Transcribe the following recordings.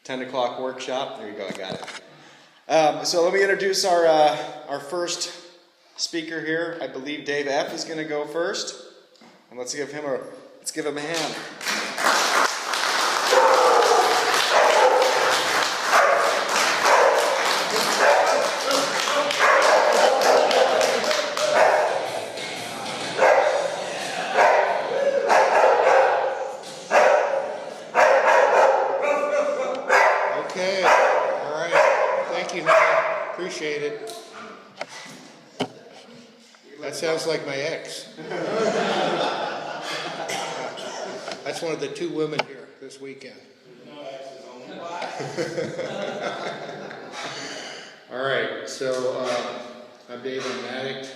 10 o'clock workshop. There you go, I got it. So let me introduce our first speaker here. I believe Dave F. is going to go first. And let's give him a hand. Okay, all right. Thank you, Nat. Appreciate it. That sounds like my ex. That's one of the 2 women here this weekend. All right, so I'm Dave. I'm an addict.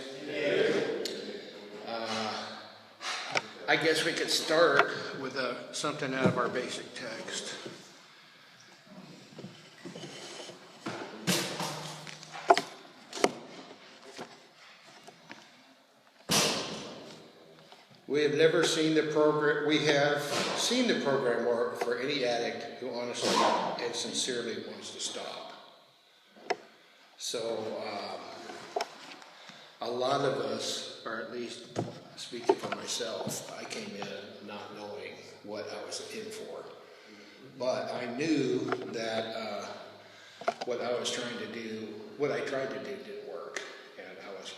I guess we could start with something out of our basic text. We have never seen the program. We have seen the program work for any addict who honestly and sincerely wants to stop. So a lot of us, or at least speaking for myself, I came in not knowing what I was in for. But I knew that what I was trying to do, what I tried to do didn't work. And I was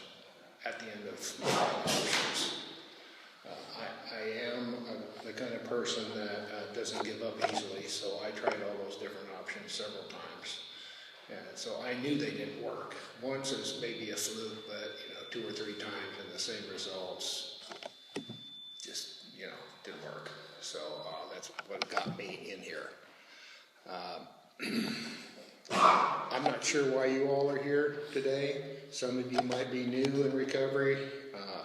at the end of my options. I am the kind of person that doesn't give up easily, so I tried all those different options several times. And so I knew they didn't work. Once is maybe a fluke, but 2 or 3 times and the same results just, didn't work. So that's what got me in here. I'm not sure why you all are here today. Some of you might be new in recovery.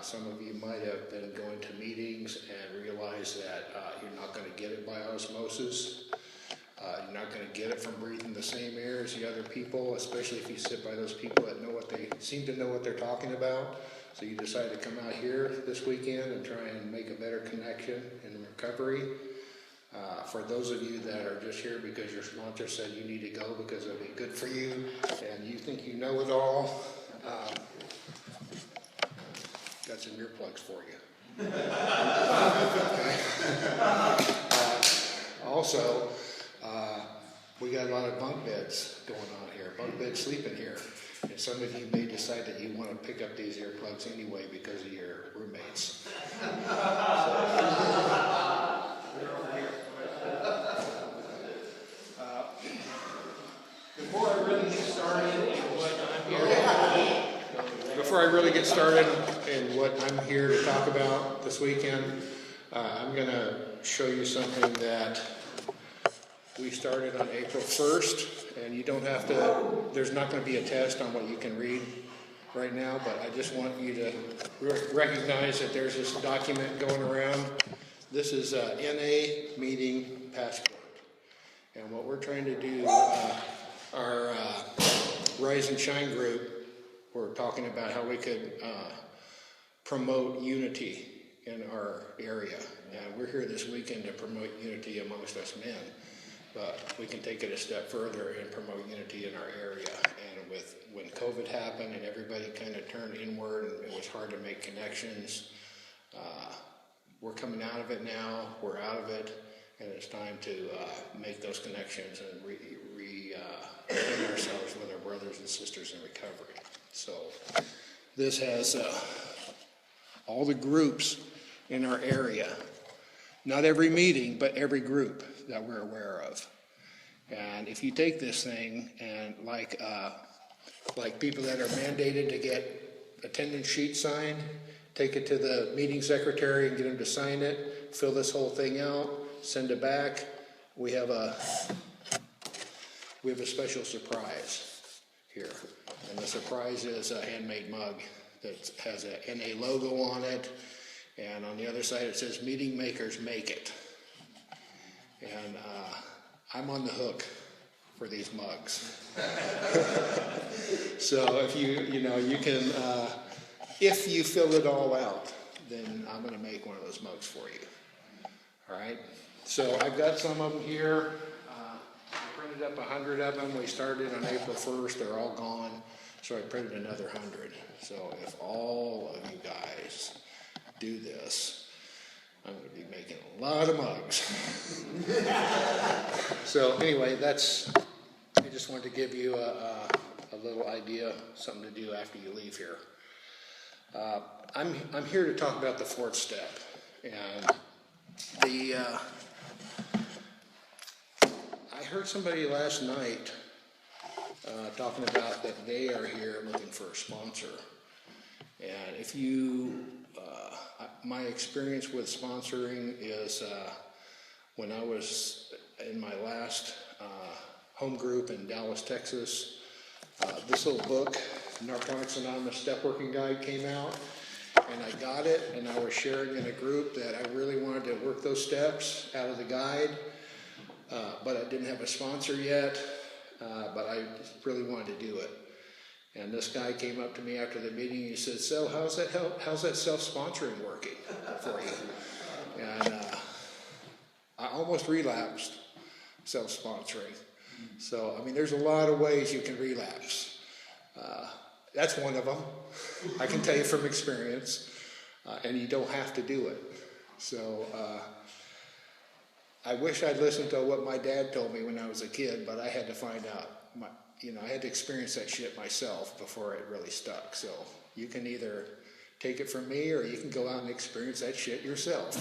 Some of you might have been going to meetings and realize that you're not going to get it by osmosis. You're not going to get it from breathing the same air as the other people, especially if you sit by those people that seem to know what they're talking about. So you decide to come out here this weekend and try and make a better connection in recovery. For those of you that are just here because your sponsor said you need to go because it'll be good for you and you think you know it all, got some earplugs for you. Also, we got a lot of bunk beds going on here, bunk bed sleeping here. And some of you may decide that you want to pick up these earplugs anyway because of your roommates. Before I really get started in what I'm here to talk about this weekend, I'm going to show you something that we started on April 1st, and you don't have to, there's not going to be a test on what you can read right now, but I just want you to recognize that there's this document going around. This is a NA meeting passport, and what we're trying to do, our Rise and Shine group, we're talking about how we could promote unity in our area. And we're here this weekend to promote unity amongst us men, but we can take it a step further and promote unity in our area. And when COVID happened and everybody kind of turned inward and it was hard to make connections, we're coming out of it now, we're out of it, and it's time to make those connections and reunite ourselves with our brothers and sisters in recovery. So this has all the groups in our area. Not every meeting, but every group that we're aware of. And if you take this thing and like people that are mandated to get attendance sheets signed, take it to the meeting secretary and get them to sign it, fill this whole thing out, send it back. We have a special surprise here. And the surprise is a handmade mug that has a NA logo on it. And on the other side it says, meeting makers make it. And I'm on the hook for these mugs. So if you can, if you fill it all out, then I'm going to make one of those mugs for you. All right. So I've got some of them here. I printed printed up 100 of them. We started on April 1st. They're all gone. So I printed another 100. So if all of you guys do this, I'm going to be making a lot of mugs. So anyway, I just wanted to give you a little idea, something to do after you leave here. I'm here to talk about the fourth step, and I heard somebody last night talking about that they are here looking for a sponsor, and if you, my experience with sponsoring is when I was in my last home group in Dallas, Texas. This little book, Narcotics Anonymous Step Working Guide, came out, and I got it, and I was sharing in a group that I really wanted to work those steps out of the guide, but I didn't have a sponsor yet, but I really wanted to do it. And this guy came up to me after the meeting, and he said, "So how's that self-sponsoring working for you?" And I almost relapsed self-sponsoring. So, I mean, there's a lot of ways you can relapse. That's one of them, I can tell you from experience, and you don't have to do it. So, I wish I'd listened to what my dad told me when I was a kid, but I had to find out, I had to experience that shit myself before it really stuck. So, you can either take it from me, or you can go out and experience that shit yourself.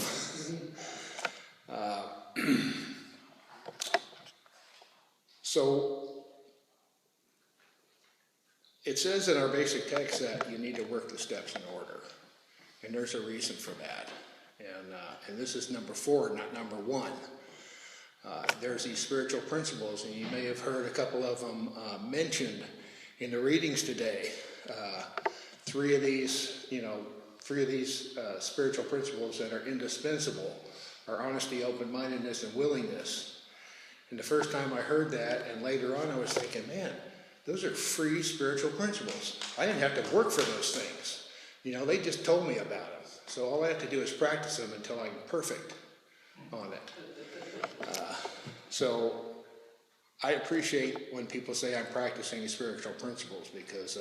So, it says in our basic text that you need to work the steps in order, and there's a reason for that. And this is number 4, not number 1. There's these spiritual principles, and you may have heard a couple of them mentioned in the readings today. Three of these spiritual principles that are indispensable are honesty, open-mindedness, and willingness. And the first time I heard that, and later on I was thinking, man, those are free spiritual principles. I didn't have to work for those things. They just told me about them. So all I have to do is practice them until I'm perfect on it. So I appreciate when people say I'm practicing spiritual principles, because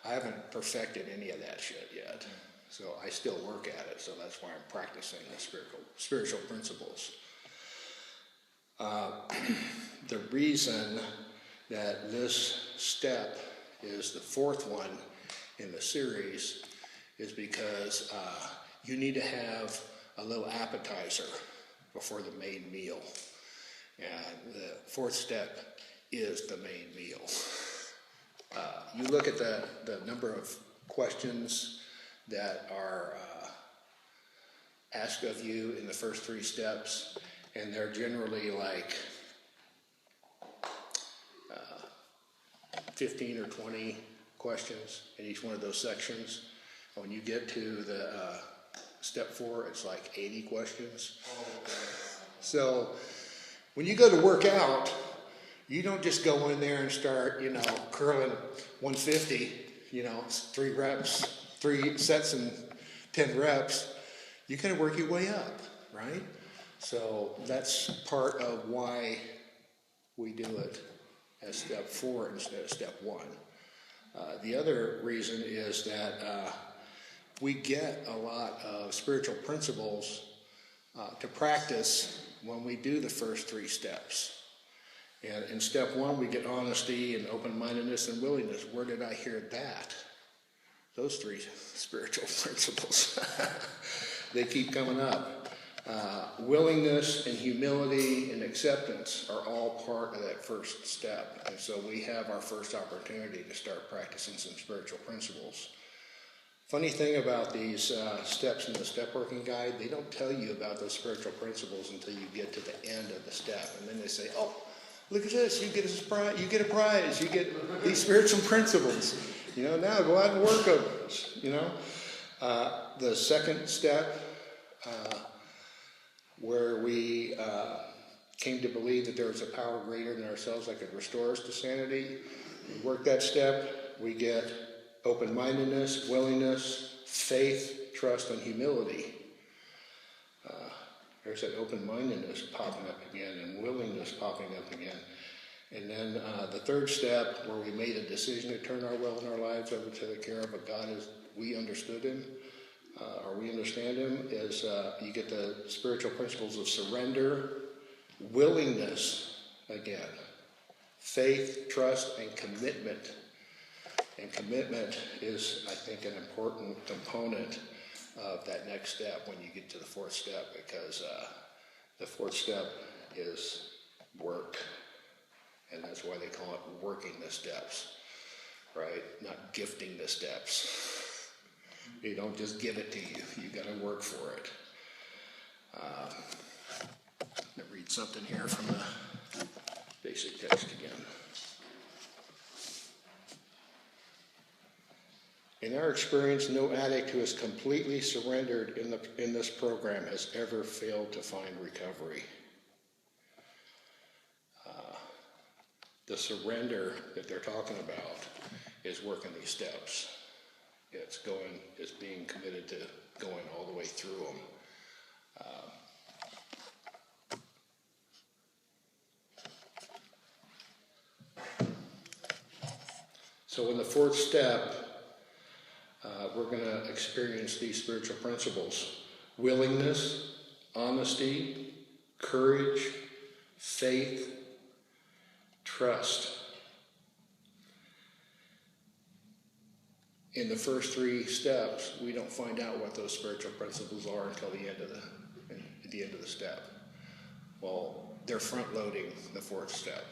I haven't perfected any of that shit yet. So I still work at it, so that's why I'm practicing the spiritual principles. The reason that this step is the 4th one in the series is because you need to have a little appetizer before the main meal. And the 4th step is the main meal. You look at the number of questions that are asked of you in the first 3 steps, and they're generally like 15 or 20 questions in each one of those sections. And when you get to the step 4, it's like 80 questions. So when you go to work out, you don't just go in there and start, curling 150, 3 reps, 3 sets and 10 reps. You kind of work your way up, right? So that's part of why we do it as step 4 instead of step 1. The other reason is that we get a lot of spiritual principles to practice when we do the first 3 steps. And in step 1, we get honesty and open-mindedness and willingness. Where did I hear that? Those 3 spiritual principles. They keep coming up. Willingness and humility and acceptance are all part of that first step. And so we have our first opportunity to start practicing some spiritual principles. Funny thing about these steps in the Step Working Guide, they don't tell you about those spiritual principles until you get to the end of the step. And then they say, oh, look at this, you get a prize, you get these spiritual principles. Now go out and work them. The second step, where we came to believe that there was a power greater than ourselves that could restore us to sanity. We work that step, we get open-mindedness, willingness, faith, trust, and humility. There's that open-mindedness popping up again and willingness popping up again. And then the third step, where we made a decision to turn our will and our lives over to the care of a God as we understood him, or we understand him, is you get the spiritual principles of surrender, willingness, again, faith, trust, and commitment. And commitment is, I think, an important component of that next step when you get to the fourth step, because the fourth step is work. And that's why they call it working the steps, right? Not gifting the steps. You don't just give it to you. You got to work for it. Let me read something here from the basic text again. In our experience, no addict who is completely surrendered in this program has ever failed to find recovery. The surrender that they're talking about is working these steps. It's being committed to going all the way through them. So in the fourth step, we're going to experience these spiritual principles: willingness, honesty, courage, faith, trust. In the first three steps, we don't find out what those spiritual principles are until the end of the step. Well, they're front-loading the fourth step,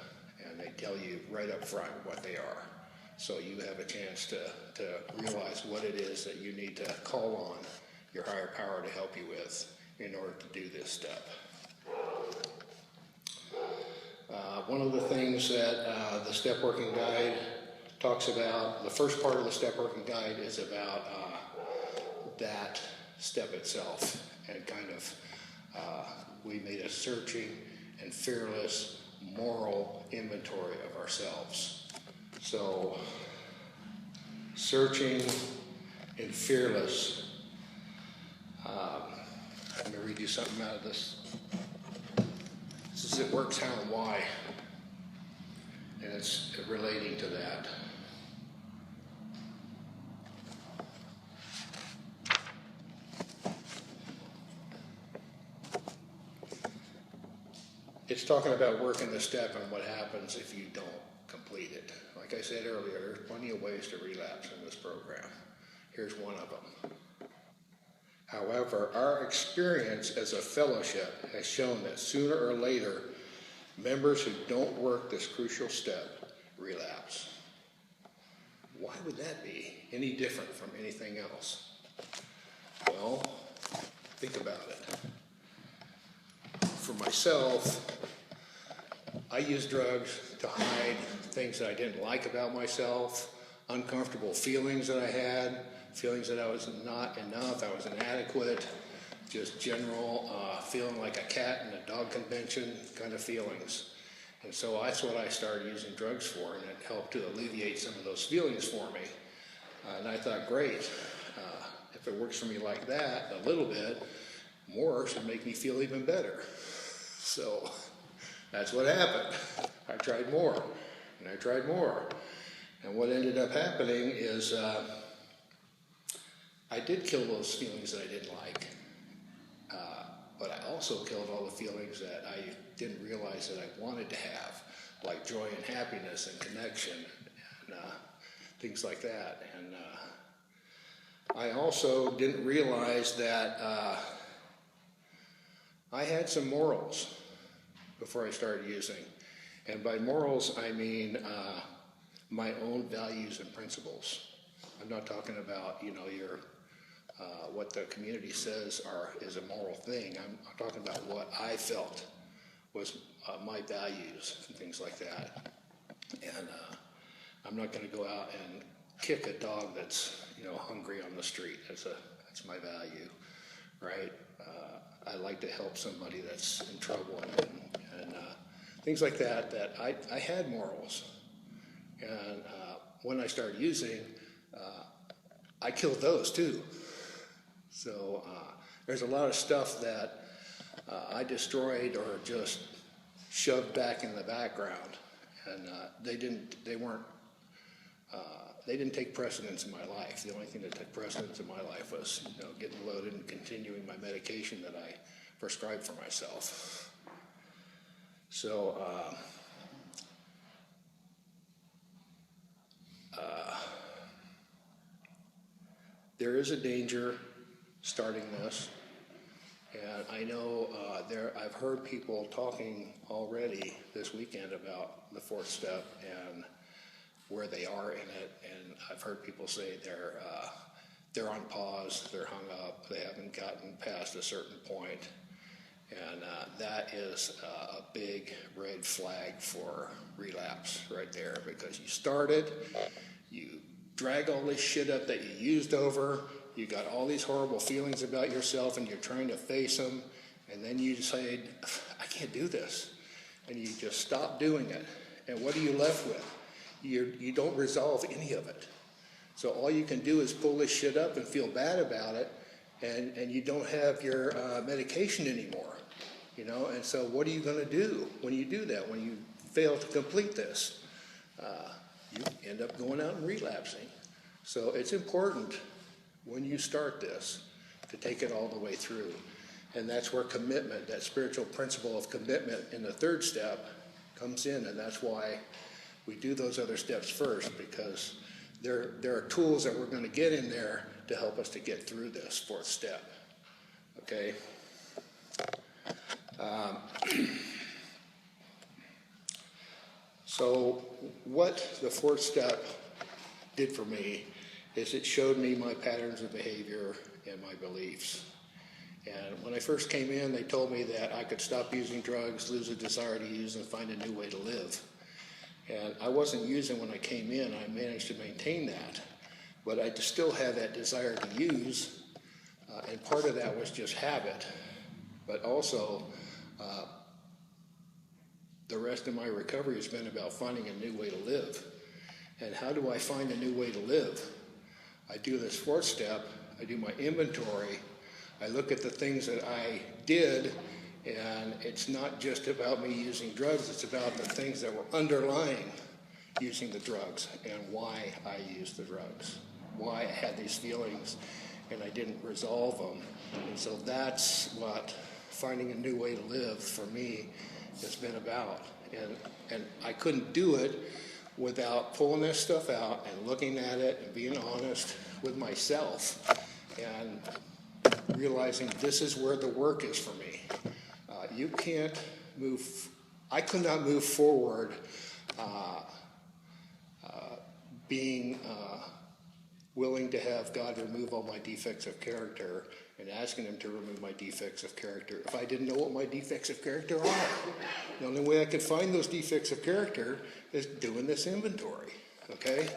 and they tell you right up front what they are. So you have a chance to realize what it is that you need to call on your higher power to help you with in order to do this step. One of the things that the Step Working Guide talks about, the first part of the Step Working Guide is about that step itself, and kind of we made a searching and fearless moral inventory of ourselves. So, searching and fearless. Let me read you something out of this. This is It Works How and Why, and it's relating to that. It's talking about working the step and what happens if you don't complete it. Like I said earlier, there's plenty of ways to relapse in this program. Here's one of them. However, our experience as a fellowship has shown that sooner or later, members who don't work this crucial step relapse. Why would that be any different from anything else? Well, think about it. For myself, I used drugs to hide things that I didn't like about myself, uncomfortable feelings that I had, feelings that I was not enough, I was inadequate, just general feeling like a cat in a dog convention kind of feelings. And so that's what I started using drugs for, and it helped to alleviate some of those feelings for me. And I thought, great, if it works for me like that, a little bit, more should make me feel even better. So that's what happened. I tried more, and I tried more. And what ended up happening is I did kill those feelings that I didn't like, but I also killed all the feelings that I didn't realize that I wanted to have, like joy and happiness and connection and things like that. And I also didn't realize that I had some morals before I started using. And by morals, I mean my own values and principles. I'm not talking about, your what the community says is a moral thing. I'm talking about what I felt was my values and things like that. And I'm not going to go out and kick a dog that's hungry on the street. That's my value, right? I like to help somebody that's in trouble and things like that. That I had morals, and when I started using, I killed those too. So there's a lot of stuff that I destroyed or just shoved back in the background, and they didn't take precedence in my life. The only thing that took precedence in my life was, getting loaded and continuing my medication that I prescribed for myself. So, there is a danger starting this, and I know I've heard people talking already this weekend about the fourth step and where they are in it, and I've heard people say they're on pause, they're hung up, they haven't gotten past a certain point, and that is a big red flag for relapse right there, because you started, you drag all this shit up that you used over, you got all these horrible feelings about yourself and you're trying to face them, and then you decide, I can't do this, and you just stop doing it, and what are you left with? You don't resolve any of it. So all you can do is pull this shit up and feel bad about it, and you don't have your medication anymore, and so what are you going to do when you do that, when you fail to complete this? You end up going out and relapsing. So it's important when you start this to take it all the way through. And that's where commitment, that spiritual principle of commitment in the third step comes in, and that's why we do those other steps first, because there are tools that we're going to get in there to help us to get through this fourth step. Okay? So what the fourth step did for me is it showed me my patterns of behavior and my beliefs. And when I first came in, they told me that I could stop using drugs, lose a desire to use, and find a new way to live. And I wasn't using when I came in. I managed to maintain that. But I still had that desire to use, and part of that was just habit. But also, the rest of my recovery has been about finding a new way to live. And how do I find a new way to live? I do this fourth step. I do my inventory. I look at the things that I did, and it's not just about me using drugs, it's about the things that were underlying using the drugs and why I used the drugs, why I had these feelings and I didn't resolve them. And so that's what finding a new way to live for me has been about. And I couldn't do it without pulling this stuff out and looking at it and being honest with myself and realizing this is where the work is for me. You can't move, I could not move forward being willing to have God remove all my defects of character and asking him to remove my defects of character if I didn't know what my defects of character are. The only way I could find those defects of character is doing this inventory, okay?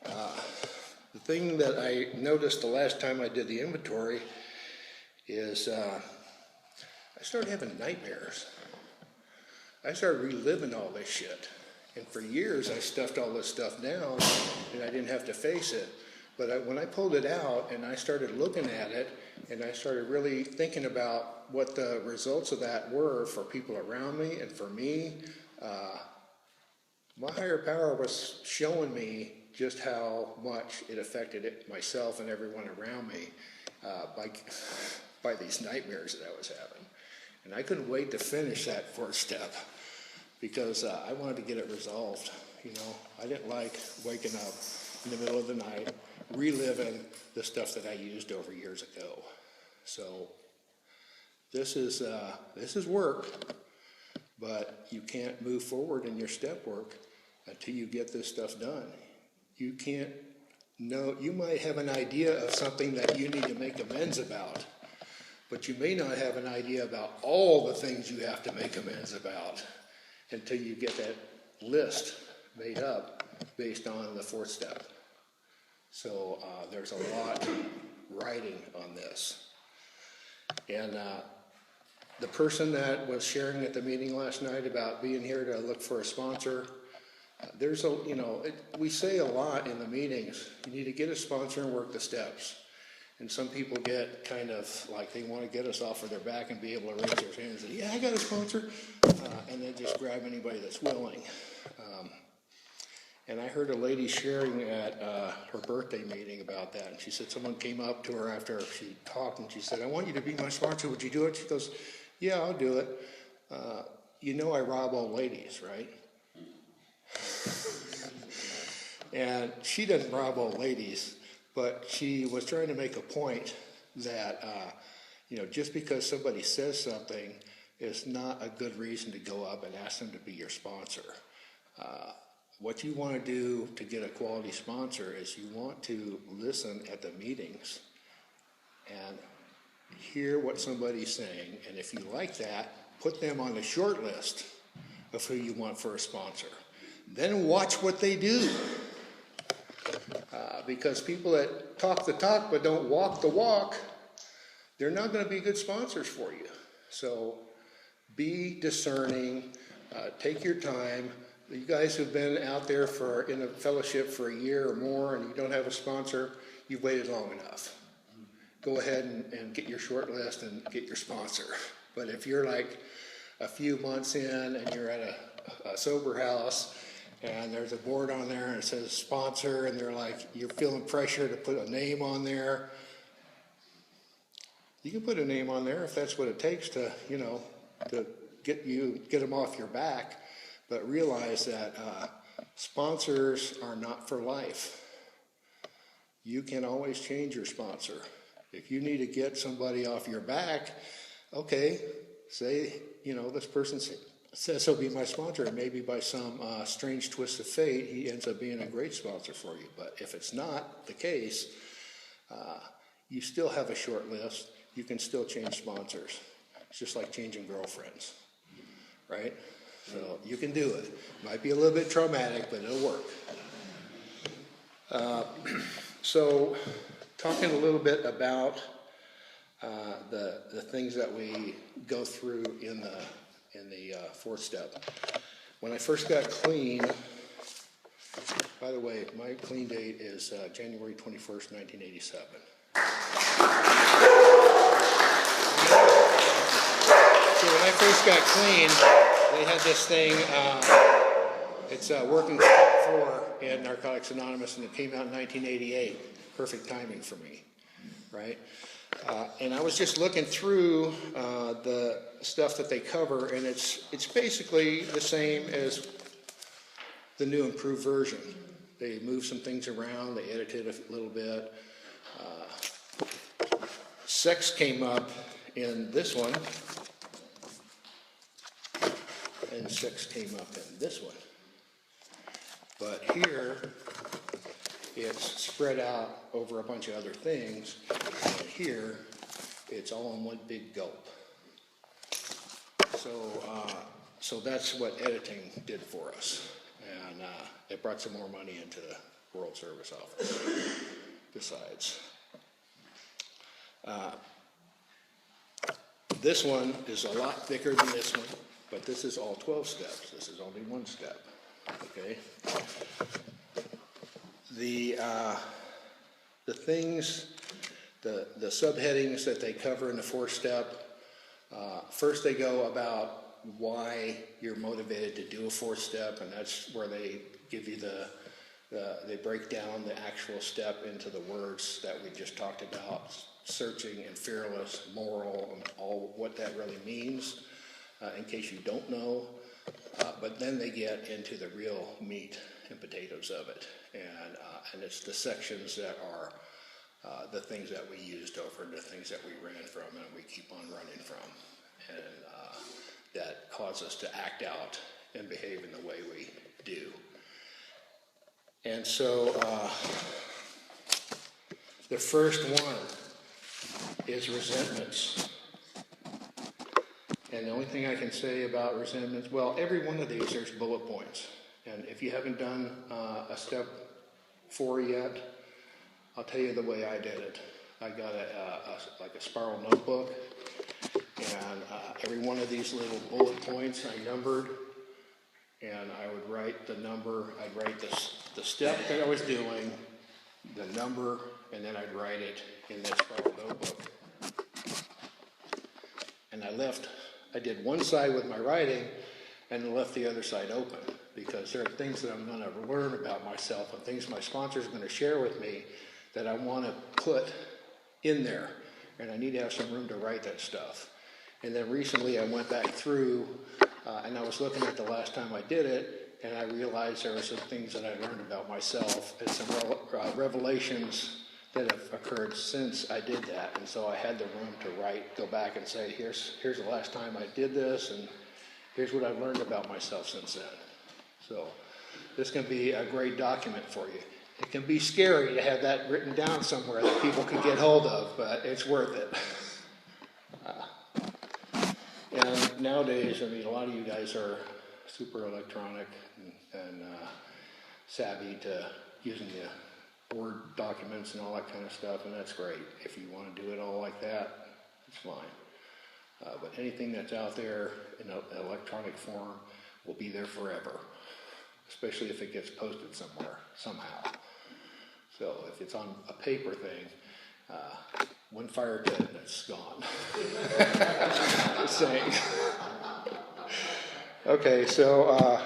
The thing that I noticed the last time I did the inventory is I started having nightmares. I started reliving all this shit. And for years I stuffed all this stuff down and I didn't have to face it. But when I pulled it out and I started looking at it and I started really thinking about what the results of that were for people around me and for me, my higher power was showing me just how much it affected myself and everyone around me by these nightmares that I was having. And I couldn't wait to finish that fourth step because I wanted to get it resolved. I didn't like waking up in the middle of the night, reliving the stuff that I used over years ago. So this is work, but you can't move forward in your step work until you get this stuff done. You can't know, you might have an idea of something that you need to make amends about, but you may not have an idea about all the things you have to make amends about until you get that list made up based on the fourth step. So there's a lot writing on this. And the person that was sharing at the meeting last night about being here to look for a sponsor, we say a lot in the meetings, you need to get a sponsor and work the steps. And some people get kind of like they want to get us off of their back and be able to raise their hands and say, yeah, I got a sponsor, and then just grab anybody that's willing. And I heard a lady sharing at her birthday meeting about that. And she said someone came up to her after she talked and she said, I want you to be my sponsor. Would you do it? She goes, yeah, I'll do it. You know I rob old ladies, right? And she doesn't rob old ladies, but she was trying to make a point that, just because somebody says something is not a good reason to go up and ask them to be your sponsor. What you want to do to get a quality sponsor is you want to listen at the meetings and hear what somebody's saying, and if you like that, put them on the short list of who you want for a sponsor. Then watch what they do. Because people that talk the talk but don't walk the walk, they're not going to be good sponsors for you. So be discerning, take your time. You guys who've been out there in a fellowship for a year or more and you don't have a sponsor, you've waited long enough. Go ahead and get your short list and get your sponsor. But if you're like a few months in and you're at a sober house and there's a board on there and it says sponsor and they're like, you're feeling pressure to put a name on there, you can put a name on there if that's what it takes to get them off your back. But realize that sponsors are not for life. You can always change your sponsor. If you need to get somebody off your back, okay, say, this person says he'll be my sponsor, and maybe by some strange twist of fate, he ends up being a great sponsor for you. But if it's not the case, you still have a short list. You can still change sponsors. It's just like changing girlfriends, right? So you can do it. Might be a little bit traumatic, but it'll work. So talking a little bit about the things that we go through in the fourth step. When I first got clean, by the way, my clean date is January 21st, 1987. So when I first got clean, they had this thing, it's working step 4 in Narcotics Anonymous, and it came out in 1988. Perfect timing for me, right? And I was just looking through the stuff that they cover, and it's basically the same as the new improved version. They moved some things around, they edited a little bit. Sex came up in this one, and sex came up in this one. But here, it's spread out over a bunch of other things, and here, it's all in one big gulp. So that's what editing did for us, and it brought some more money into the World Service Office, besides. This one is a lot thicker than this one, but this is all 12 steps. This is only one step, okay? The things, the subheadings that they cover in the fourth step, first they go about why you're motivated to do a fourth step, and that's where they give you they break down the actual step into the words that we just talked about, searching and fearless, moral, and all what that really means, in case you don't know. But then they get into the real meat and potatoes of it, and it's the sections that are the things that we used over, the things that we ran from, and we keep on running from, and that cause us to act out and behave in the way we do. And so the first one is resentments. And the only thing I can say about resentments, well, every one of these, there's bullet points. And if you haven't done a step 4 yet, I'll tell you the way I did it. I got like a spiral notebook, and every one of these little bullet points I numbered, and I would write the number. I'd write the step that I was doing, the number, and then I'd write it in that spiral notebook. And I did one side with my writing and left the other side open. because there are things that I'm going to learn about myself and things my sponsors are going to share with me that I want to put in there, and I need to have some room to write that stuff. And then recently I went back through and I was looking at the last time I did it, and I realized there were some things that I learned about myself and some revelations that have occurred since I did that. And so I had the room to go back and say, here's the last time I did this, and here's what I've learned about myself since then. So this can be a great document for you. It can be scary to have that written down somewhere that people can get hold of, but it's worth it. And nowadays, I mean, a lot of you guys are super electronic and savvy to using the Word documents and all that kind of stuff, and that's great. If you want to do it all like that, it's fine. But anything that's out there in an electronic form will be there forever, especially if it gets posted somewhere, somehow. So if it's on a paper thing, one fire pit and it's gone. Just saying. Okay, so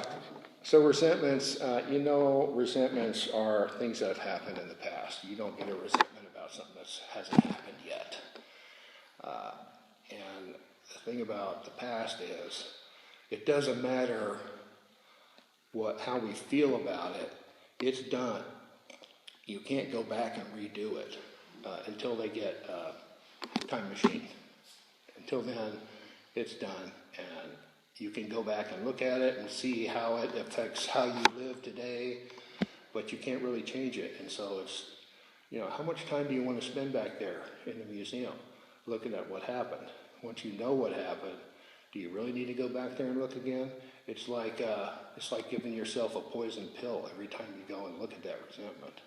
resentments, resentments are things that have happened in the past. You don't get a resentment about something that hasn't happened yet. And the thing about the past is, it doesn't matter how we feel about it. It's done. You can't go back and redo it until they get a time machine. Until then, it's done, and you can go back and look at it and see how it affects how you live today, but you can't really change it. And so it's, how much time do you want to spend back there in the museum looking at what happened? Once you know what happened, do you really need to go back there and look again? It's like giving yourself a poison pill every time you go and look at that resentment.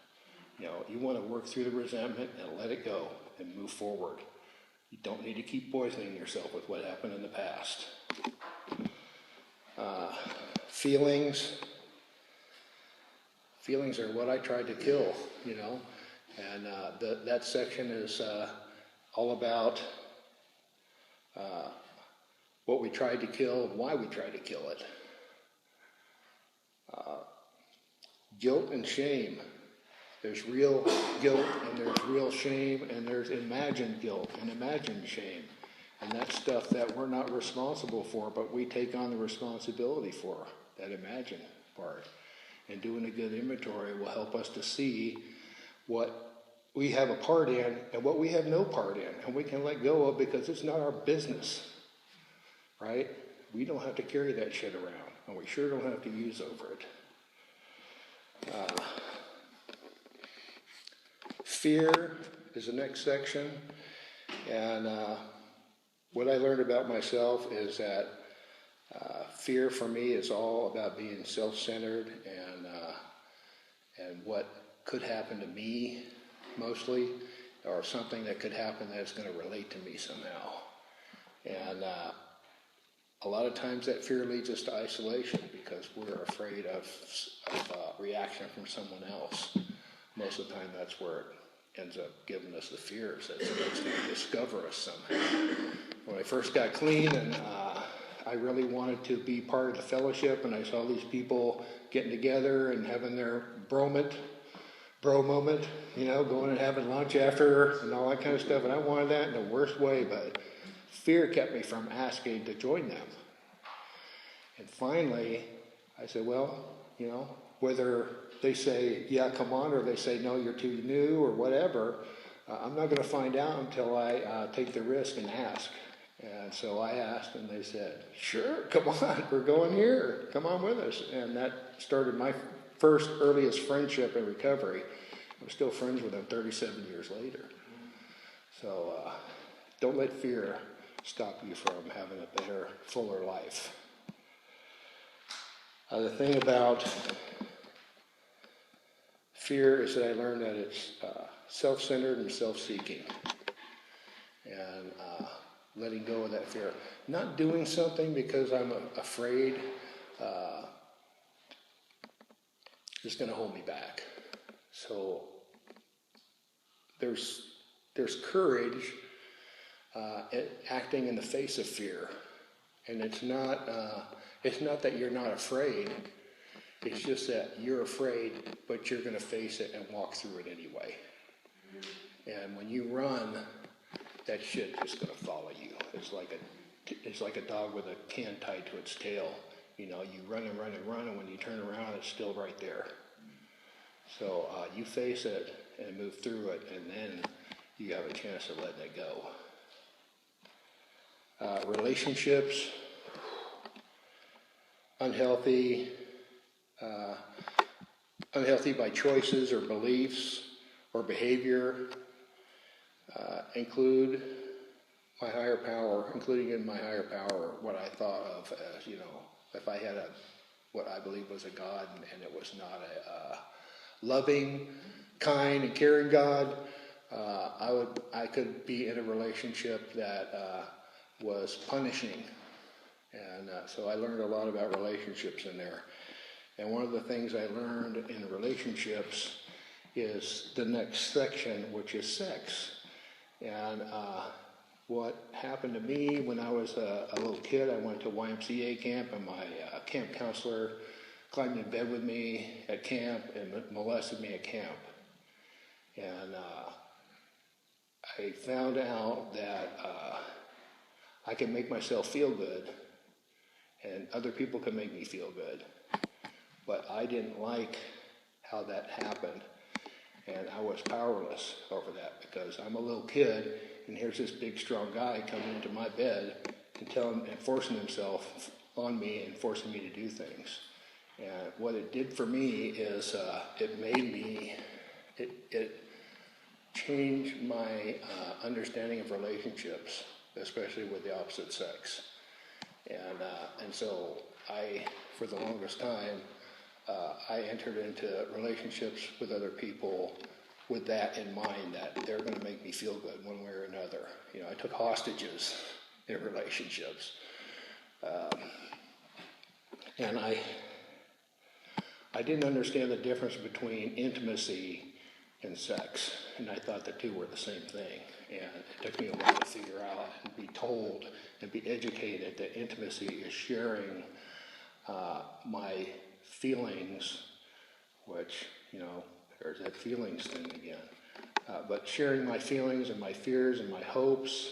You want to work through the resentment and let it go and move forward. You don't need to keep poisoning yourself with what happened in the past. Feelings are what I tried to kill, and that section is all about what we tried to kill and why we tried to kill it. Guilt and shame. There's real guilt and there's real shame, and there's imagined guilt and imagined shame. And that's stuff that we're not responsible for, but we take on the responsibility for, that imagined part. And doing a good inventory will help us to see what we have a part in and what we have no part in. And we can let go of because it's not our business, right? We don't have to carry that shit around, and we sure don't have to use over it. Fear is the next section, and what I learned about myself is that fear for me is all about being self-centered and what could happen to me mostly, or something that could happen that's going to relate to me somehow. And a lot of times that fear leads us to isolation because we're afraid of reaction from someone else. Most of the time that's where it ends up giving us the fears that it's going to discover us somehow. When I first got clean and I really wanted to be part of the fellowship, and I saw these people getting together and having their bro moment, going and having lunch after and all that kind of stuff, and I wanted that in the worst way, but fear kept me from asking to join them. And finally, I said, well, whether they say, yeah, come on, or they say, no, you're too new, or whatever, I'm not going to find out until I take the risk and ask. And so I asked, and they said, sure, come on, we're going here, come on with us. And that started my first earliest friendship in recovery. I'm still friends with them 37 years later. So don't let fear stop you from having a better, fuller life. The thing about fear is that I learned that it's self-centered and self-seeking. And letting go of that fear. Not doing something because I'm afraid is going to hold me back. So there's courage acting in the face of fear. And it's not that you're not afraid. It's just that you're afraid, but you're going to face it and walk through it anyway. And when you run, that shit is going to follow you. It's like a dog with a can tied to its tail. You know, you run and run and run, and when you turn around, it's still right there. So you face it and move through it, and then you have a chance of letting it go. Relationships, unhealthy by choices or beliefs or behavior, including in my higher power what I thought of as, you know, if I had what I believe was a God and it was not a loving, kind, and caring God, I could be in a relationship that was punishing. And so I learned a lot about relationships in there. And one of the things I learned in relationships is the next section, which is sex. And what happened to me when I was a little kid, I went to YMCA camp, and my camp counselor climbed in bed with me at camp and molested me at camp. And I found out that I can make myself feel good, and other people can make me feel good. But I didn't like how that happened, and I was powerless over that because I'm a little kid, and here's this big, strong guy coming into my bed and forcing himself on me and forcing me to do things. And what it did for me is it changed my understanding of relationships, especially with the opposite sex. And so for the longest time, I entered into relationships with other people with that in mind, that they're going to make me feel good one way or another. You know, I took hostages in relationships. And I didn't understand the difference between intimacy and sex, and I thought the two were the same thing. And it took me a while to figure out and be told and be educated that intimacy is sharing my feelings, which, you know, there's that feelings thing again. But sharing my feelings and my fears and my hopes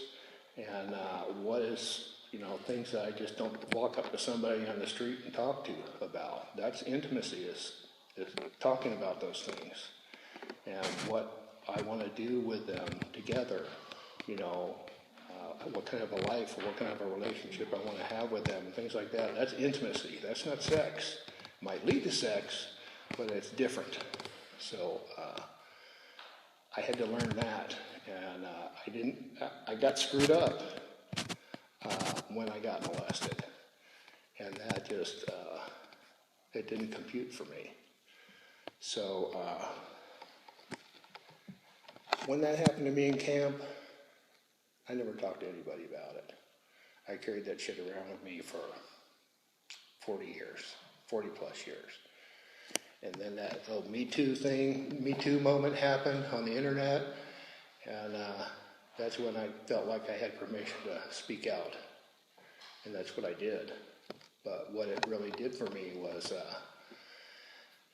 and what is, you know, things that I just don't walk up to somebody on the street and talk to about. That's intimacy, is talking about those things and what I want to do with them together, you know, what kind of a life or what kind of a relationship I want to have with them, things like that. That's intimacy. That's not sex. It might lead to sex, but it's different. So I had to learn that, and I got screwed up when I got molested, and that just it didn't compute for me. So when that happened to me in camp, I never talked to anybody about it. I carried that shit around with me for 40 plus years. And then that little Me Too moment happened on the internet, and that's when I felt like I had permission to speak out, and that's what I did. But what it really did for me was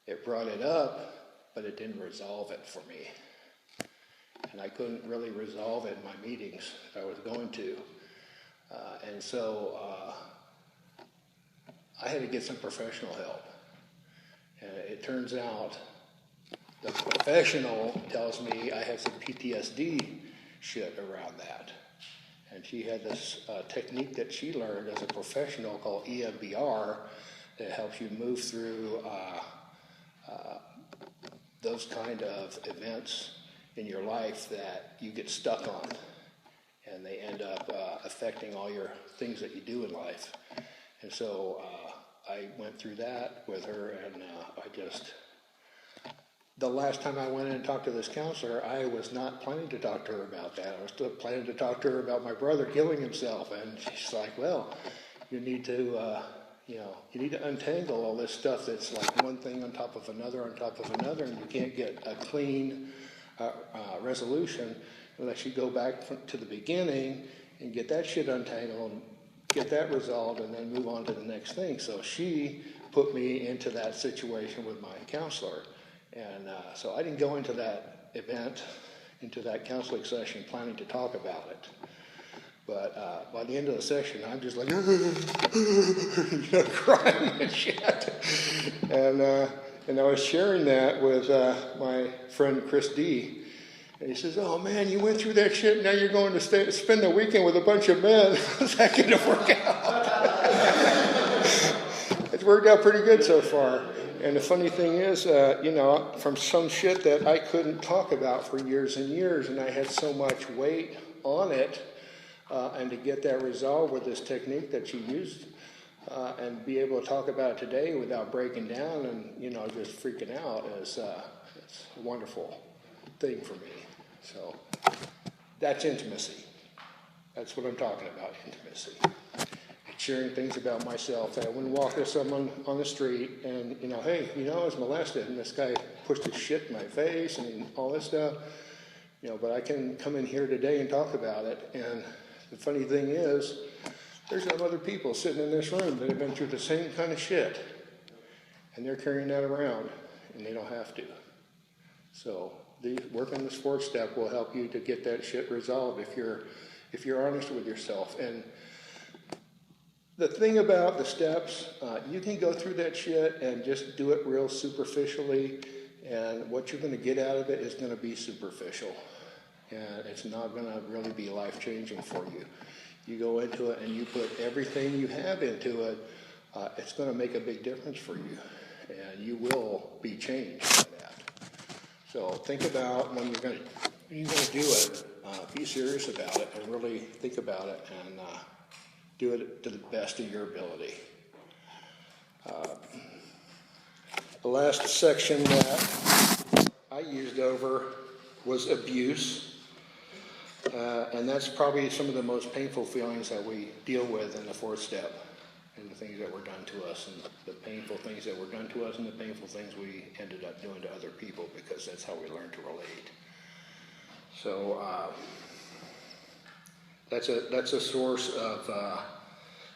it brought it up, but it didn't resolve it for me. And I couldn't really resolve it in my meetings that I was going to. And so I had to get some professional help. And it turns out the professional tells me I have some PTSD shit around that. And she had this technique that she learned as a professional called EMDR that helps you move through those kind of events in your life that you get stuck on. And they end up affecting all your things that you do in life. And so I went through that with her, and the last time I went in and talked to this counselor, I was not planning to talk to her about that. I was still planning to talk to her about my brother killing himself, and she's like, well, you need to, you need to untangle all this stuff that's like one thing on top of another, and you can't get a clean resolution unless you go back to the beginning and get that shit untangled, get that resolved, and then move on to the next thing. So she put me into that situation with my counselor. And so I didn't go into that event, into that counseling session planning to talk about it. But by the end of the session, I'm just like, crying and shit. And I was sharing that with my friend Chris D. And he says, oh man, you went through that shit, now you're going to spend the weekend with a bunch of men. How's that going to work out? It's worked out pretty good so far. And the funny thing is, from some shit that I couldn't talk about for years and years, and I had so much weight on it, and to get that resolved with this technique that you used, and be able to talk about it today without breaking down and, just freaking out it's a wonderful thing for me. So that's intimacy. That's what I'm talking about, intimacy. Sharing things about myself. I wouldn't walk to someone on the street and, hey, I was molested and this guy pushed his shit in my face and all this stuff. But I can come in here today and talk about it. And the funny thing is, there's some other people sitting in this room that have been through the same kind of shit. And they're carrying that around and they don't have to. So working the sports step will help you to get that shit resolved if you're honest with yourself. And the thing about the steps, you can go through that shit and just do it real superficially, and what you're going to get out of it is going to be superficial, and it's not going to really be life-changing for you. You go into it and you put everything you have into it, it's going to make a big difference for you, and you will be changed by that. So think about when you're going to do it, be serious about it and really think about it and do it to the best of your ability. The last section that I used over was abuse. And that's probably some of the most painful feelings that we deal with in the fourth step, and the things that were done to us, and the painful things that were done to us, and the painful things we ended up doing to other people, because that's how we learn to relate. So that's a source of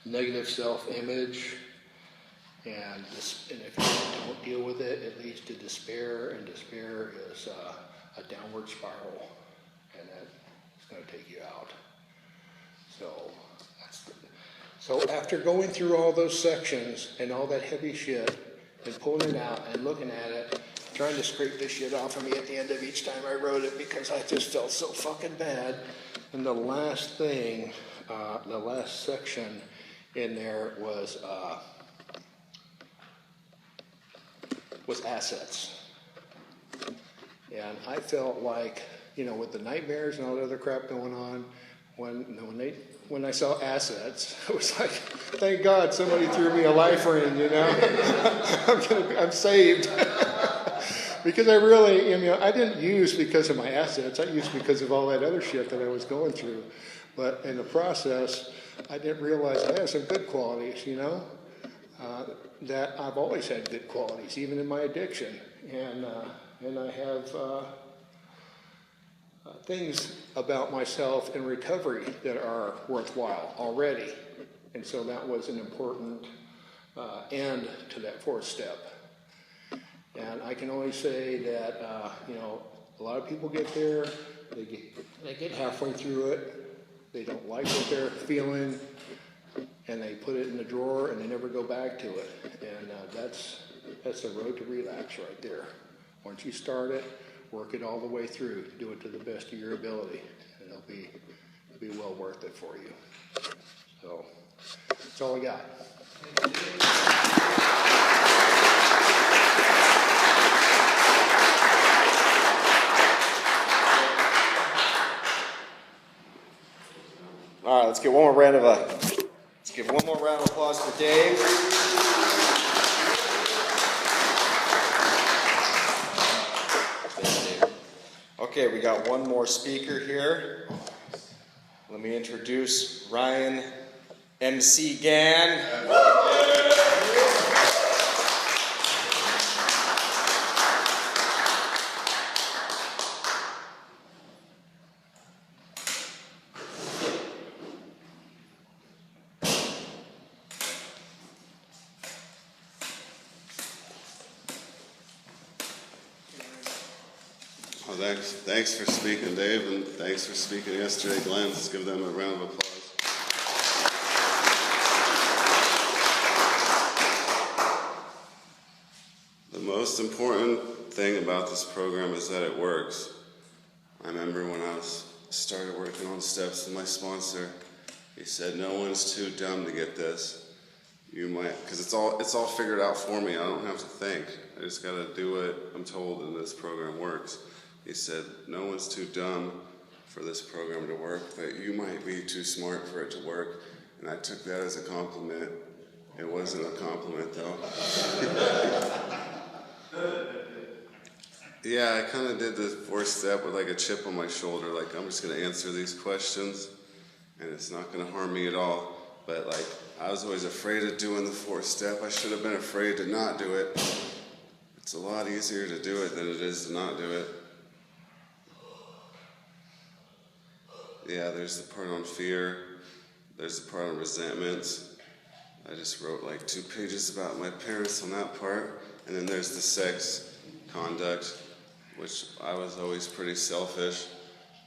negative self-image, and if you don't deal with it, it leads to despair, and despair is a downward spiral, and that's going to take you out. So after going through all those sections and all that heavy shit and pulling it out and looking at it, trying to scrape this shit off of me at the end of each time I wrote it because I just felt so fucking bad. And the last thing, the last section in there was assets. And I felt like, with the nightmares and all the other crap going on, when I saw assets, it was like, thank God somebody threw me a life ring, I'm saved. Because I really, I didn't use because of my assets, I used because of all that other shit that I was going through. But in the process, I didn't realize I had some good qualities, that I've always had good qualities, even in my addiction. And I have things about myself in recovery that are worthwhile already. And so that was an important end to that fourth step. And I can only say that, a lot of people get there, they get halfway through it, they don't like what they're feeling, and they put it in the drawer and they never go back to it. And that's the road to relapse right there. Once you start it, work it all the way through, do it to the best of your ability, and it'll be well worth it for you. So that's all I got. All right, let's give one more round of applause for Dave. Okay, we got one more speaker here. Let me introduce Ryan MC Gann. Well, thanks for speaking, Dave, and thanks for speaking yesterday, Glenn. Let's give them a round of applause. The most important thing about this program is that it works. I remember when I started working on steps with my sponsor, he said, no one's too dumb to get this. You might, because it's all figured out for me. I don't have to think. I just got to do what I'm told, and this program works. He said, no one's too dumb for this program to work, but you might be too smart for it to work. And I took that as a compliment. It wasn't a compliment, though. Yeah, I kind of did the fourth step with like a chip on my shoulder, like I'm just going to answer these questions, and it's not going to harm me at all. But like, I was always afraid of doing the fourth step. I should have been afraid to not do it. It's a lot easier to do it than it is to not do it. Yeah, there's the part on fear. There's the part on resentments. I just wrote like 2 pages about my parents on that part. And then there's the sex conduct, which I was always pretty selfish.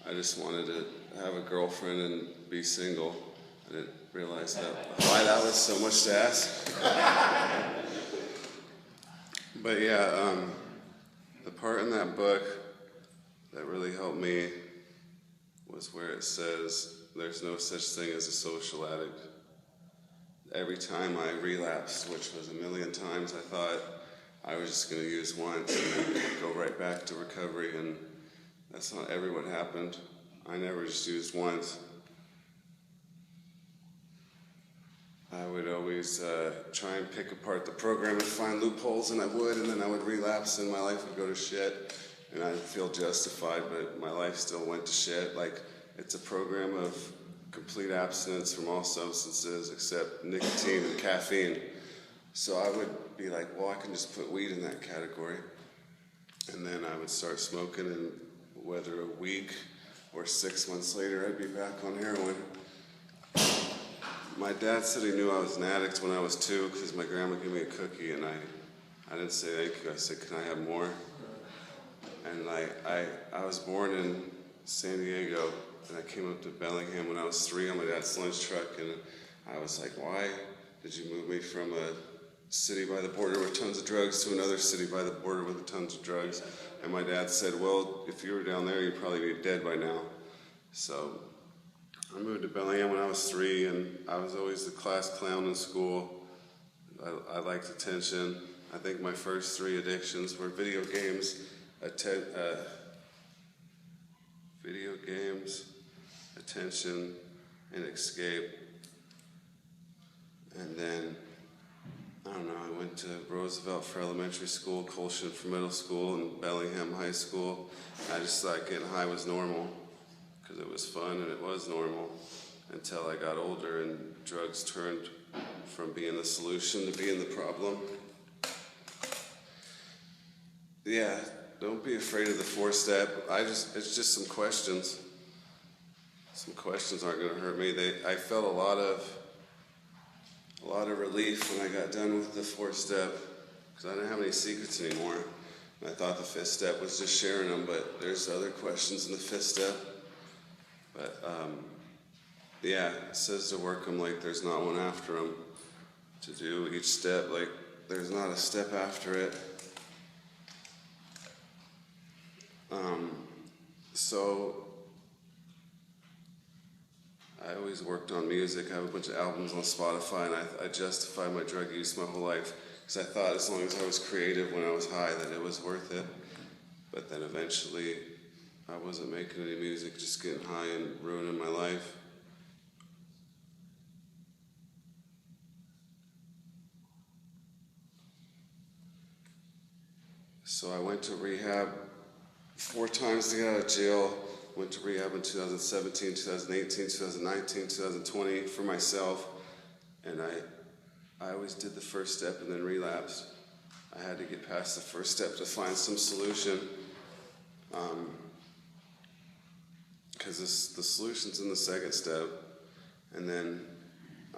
I just wanted to have a girlfriend and be single. I didn't realize why that was so much to ask. But yeah, the part in that book that really helped me was where it says, there's no such thing as a social addict. Every time I relapsed, which was a million times, I thought I was just going to use once and then go right back to recovery, and that's not ever what happened. I never just used once. I would always try and pick apart the program and find loopholes, and I would, and then I would relapse and my life would go to shit, and I'd feel justified, but my life still went to shit. Like, it's a program of complete abstinence from all substances except nicotine and caffeine. So I would be like, well, I can just put weed in that category. And then I would start smoking, and whether a week or 6 months later, I'd be back on heroin. My dad said he knew I was an addict when I was 2 because my grandma gave me a cookie, and I didn't say thank you. I said, can I have more? And I was born in San Diego, and I came up to Bellingham when I was 3 on my dad's lunch truck, and I was like, why did you move me from a city by the border with tons of drugs to another city by the border with tons of drugs? And my dad said, well, if you were down there, you'd probably be dead by now. So I moved to Bellingham when I was 3, and I was always the class clown in school. I liked attention. I think my first 3 addictions were video games, attention, and escape. And then, I don't know, I went to Roosevelt for elementary school, Colshan for middle school, and Bellingham High School. I just thought getting high was normal, because it was fun and it was normal, until I got older and drugs turned from being the solution to being the problem. Yeah, don't be afraid of the 4th step. It's just some questions. Some questions aren't going to hurt me. I felt a lot of relief when I got done with the 4th step, because I didn't have any secrets anymore. And I thought the 5th step was just sharing them, but there's other questions in the 5th step. But yeah, it says to work them like there's not one after them. To do each step like there's not a step after it. So I always worked on music. I have a bunch of albums on Spotify, and I justified my drug use my whole life because I thought as long as I was creative when I was high that it was worth it. But then eventually I wasn't making any music, just getting high and ruining my life. So I went to rehab 4 times to get out of jail. Went to rehab in 2017, 2018, 2019, 2020 for myself. And I always did the 1st step and then relapsed. I had to get past the 1st step to find some solution. Because the solution's in the 2nd step. And then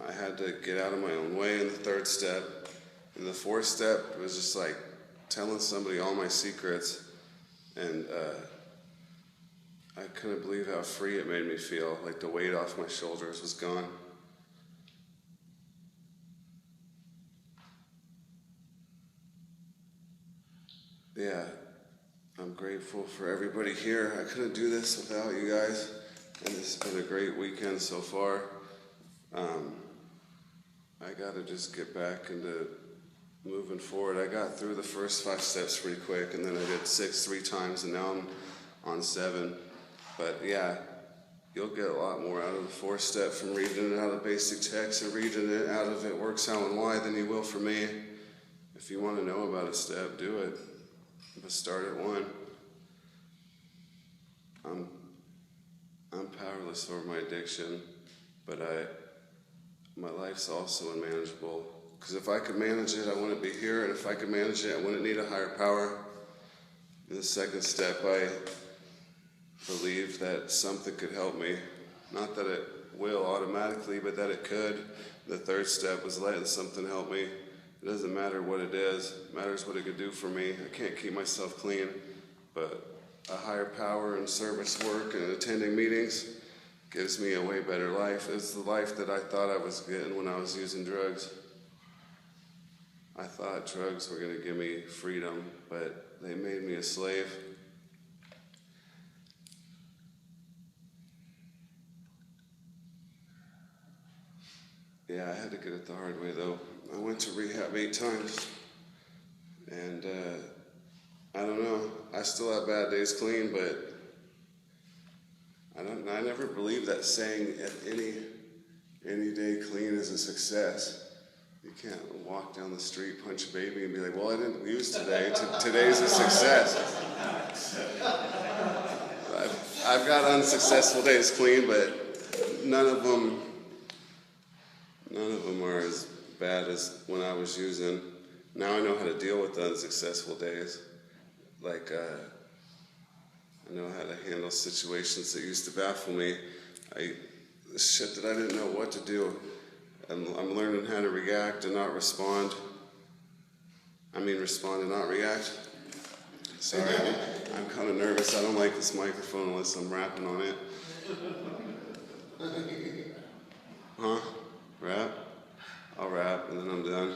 I had to get out of my own way in the 3rd step. And the 4th step was just like telling somebody all my secrets and I couldn't believe how free it made me feel, like the weight off my shoulders was gone. Yeah, I'm grateful for everybody here. I couldn't do this without you guys, and this has been a great weekend so far. I gotta just get back into moving forward. I got through the first 5 steps pretty quick, and then I did 6 3 times, and now I'm on 7. But yeah, you'll get a lot more out of the 4th step from reading it out of basic text and reading it out of It Works How and Why than you will for me. If you want to know about a step, do it. But start at 1. I'm powerless over my addiction, but my life's also unmanageable. Because if I could manage it, I wouldn't be here, and if I could manage it, I wouldn't need a higher power. In the 2nd step, I believe that something could help me. Not that it will automatically, but that it could. The 3rd step was letting something help me. It doesn't matter what it is, it matters what it could do for me. I can't keep myself clean, but a higher power and service work and attending meetings gives me a way better life. It's the life that I thought I was getting when I was using drugs. I thought drugs were going to give me freedom, but they made me a slave. Yeah, I had to get it the hard way though. I went to rehab 8 times, and I don't know, I still have bad days clean, but I never believed that saying any day clean is a success. You can't walk down the street, punch a baby, and be like, well, I didn't use today. Today's a success. I've got unsuccessful days clean, but none of them are as bad as when I was using. Now I know how to deal with the unsuccessful days. Like, I know how to handle situations that used to baffle me. Shit that I didn't know what to do. I'm learning how to react and not respond. I mean respond and not react. Sorry, I'm kind of nervous. I don't like this microphone unless I'm rapping on it. Huh? Rap? I'll rap and then I'm done.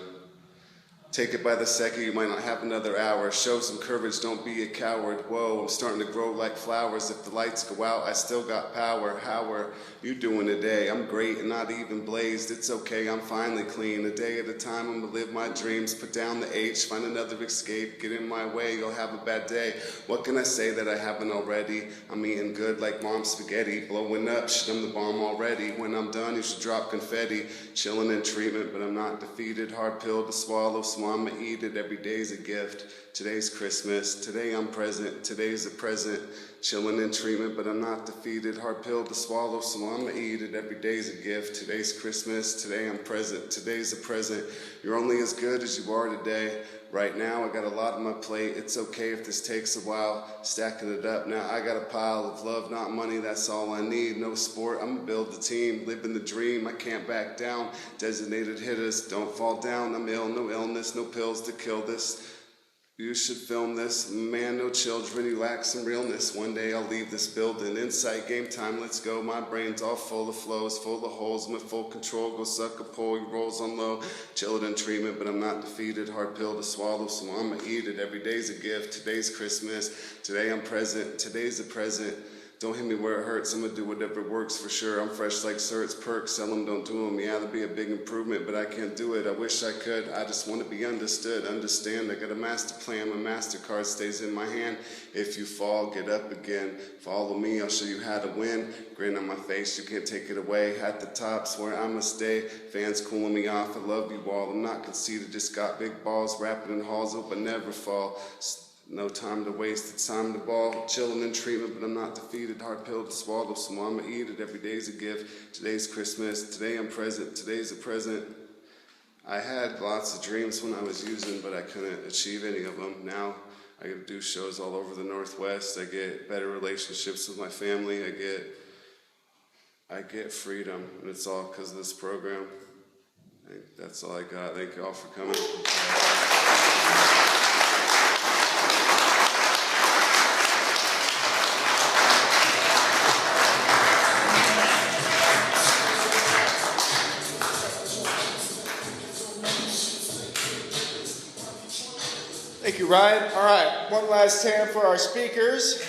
Take it by the second, you might not have another hour. Show some courage, don't be a coward. Whoa, I'm starting to grow like flowers. If the lights go out, I still got power. How are you doing today? I'm great and not even blazed. It's okay, I'm finally clean. A day at a time, I'm gonna live my dreams. Put down the H, find another escape. Get in my way, you'll have a bad day. What can I say that I haven't already? I'm eating good like mom's spaghetti. Blowing up, shit, I'm the bomb already. When I'm done, you should drop confetti. Chilling in treatment, but I'm not defeated. Hard pill to swallow, so I'ma eat it. Every day's a gift. Today's Christmas. Today I'm present. Today's a present. Chilling in treatment, but I'm not defeated. Hard pill to swallow, so I'ma eat it. Every day's a gift. Today's Christmas. Today I'm present. Today's a present. You're only as good as you are today. Right now I got a lot on my plate. It's okay if this takes a while. Stacking it up now. I got a pile of love, not money. That's all I need. No sport. I'ma build the team. Living the dream. I can't back down. Designated hitters. Don't fall down. I'm ill. No illness. No pills to kill this. You should film this. Man, no children, you lack some realness. One day I'll leave this building. Insight, game time, let's go. My brain's all full of flows, full of holes. I'm in full control, go suck a pole. He rolls on low. Chilled in treatment, but I'm not defeated. Hard pill to swallow, so I'ma eat it. Every day's a gift. Today's Christmas. Today I'm present. Today's a present. Don't hit me where it hurts, I'm gonna do whatever works for sure. I'm fresh like sir, it's perks, sell them, don't do them. Yeah, that'd be a big improvement, but I can't do it. I wish I could, I just wanna be understood, understand. I got a master plan, my MasterCard stays in my hand. If you fall, get up again. Follow me, I'll show you how to win. Grin on my face, you can't take it away. At the top's where I'ma stay. Fans cooling me off, I love you all. I'm not conceited, just got big balls. Rapping in halls, hope I never fall. No time to waste, it's time to ball. Chilling in treatment, but I'm not defeated. Hard pill to swallow, so I'ma eat it. Every day's a gift. Today's Christmas. Today I'm present. Today's a present. I had lots of dreams when I was using, but I couldn't achieve any of them. Now I get to do shows all over the Northwest. I get better relationships with my family. I get freedom, and it's all because of this program. I think that's all I got. Thank you all for coming. Thank you, Ryan. All right, one last hand for our speakers.